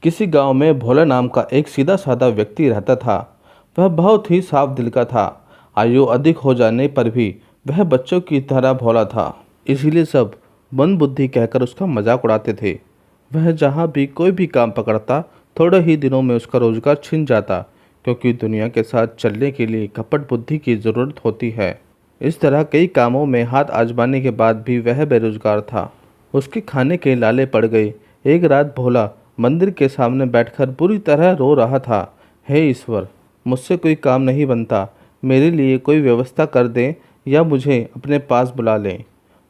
किसी गांव में भोला नाम का एक सीधा साधा व्यक्ति रहता था। वह बहुत ही साफ दिल का था। आयु अधिक हो जाने पर भी वह बच्चों की तरह भोला था। इसीलिए सब मन बुद्धि कहकर उसका मजाक उड़ाते थे। वह जहाँ भी कोई भी काम पकड़ता, थोड़े ही दिनों में उसका रोजगार छिन जाता, क्योंकि दुनिया के साथ चलने के लिए कपट बुद्धि की ज़रूरत होती है। इस तरह कई कामों में हाथ आजमाने के बाद भी वह बेरोजगार था। उसके खाने के लाले पड़ गए। एक रात भोला मंदिर के सामने बैठकर बुरी तरह रो रहा था। हे ईश्वर, मुझसे कोई काम नहीं बनता। मेरे लिए कोई व्यवस्था कर दें या मुझे अपने पास बुला लें।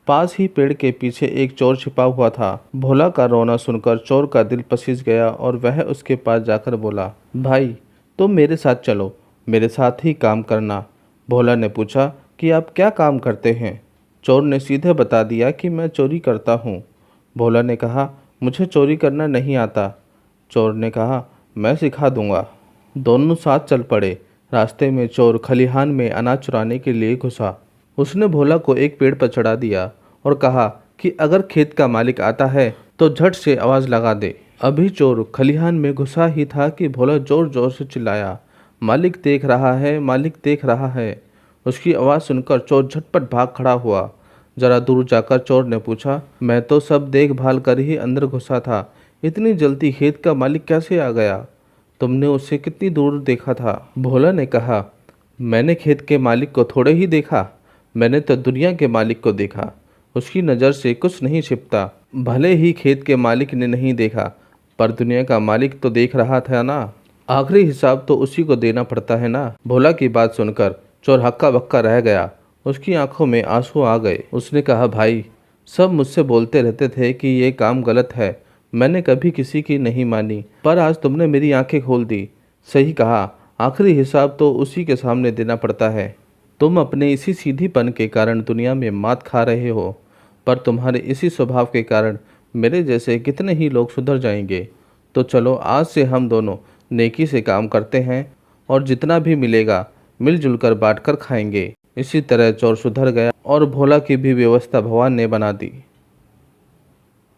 पास ही पेड़ के पीछे एक चोर छिपा हुआ था। भोला का रोना सुनकर चोर का दिल पसीज गया और वह उसके पास जाकर बोला, भाई तुम मेरे साथ चलो, मेरे साथ ही काम करना। भोला ने पूछा कि आप क्या काम करते हैं? चोर ने सीधे बता दिया कि मैं चोरी करता हूँ। भोला ने कहा, मुझे चोरी करना नहीं आता। चोर ने कहा, मैं सिखा दूंगा। दोनों साथ चल पड़े। रास्ते में चोर खलिहान में अनाज चुराने के लिए घुसा। उसने भोला को एक पेड़ पर चढ़ा दिया और कहा कि अगर खेत का मालिक आता है तो झट से आवाज़ लगा दे। अभी चोर खलिहान में घुसा ही था कि भोला जोर जोर से चिल्लाया, मालिक देख रहा है, मालिक देख रहा है। उसकी आवाज़ सुनकर चोर झटपट भाग खड़ा हुआ। जरा दूर जाकर चोर ने पूछा, मैं तो सब देखभाल कर ही अंदर घुसा था, इतनी जल्दी खेत का मालिक कैसे आ गया? तुमने उसे कितनी दूर देखा था? भोला ने कहा, मैंने खेत के मालिक को थोड़े ही देखा, मैंने तो दुनिया के मालिक को देखा। उसकी नज़र से कुछ नहीं छिपता। भले ही खेत के मालिक ने नहीं देखा, पर दुनिया का मालिक तो देख रहा था ना। आखिरी हिसाब तो उसी को देना पड़ता है ना। भोला की बात सुनकर चोर हक्का बक्का रह गया। उसकी आंखों में आंसू आ गए। उसने कहा, भाई सब मुझसे बोलते रहते थे कि ये काम गलत है, मैंने कभी किसी की नहीं मानी, पर आज तुमने मेरी आंखें खोल दी। सही कहा, आखिरी हिसाब तो उसी के सामने देना पड़ता है। तुम अपने इसी सीधीपन के कारण दुनिया में मात खा रहे हो, पर तुम्हारे इसी स्वभाव के कारण मेरे जैसे कितने ही लोग सुधर जाएंगे। तो चलो आज से हम दोनों नेकी से काम करते हैं और जितना भी मिलेगा मिलजुल कर बांट कर खाएंगे। इसी तरह चोर सुधर गया और भोला की भी व्यवस्था भगवान ने बना दी।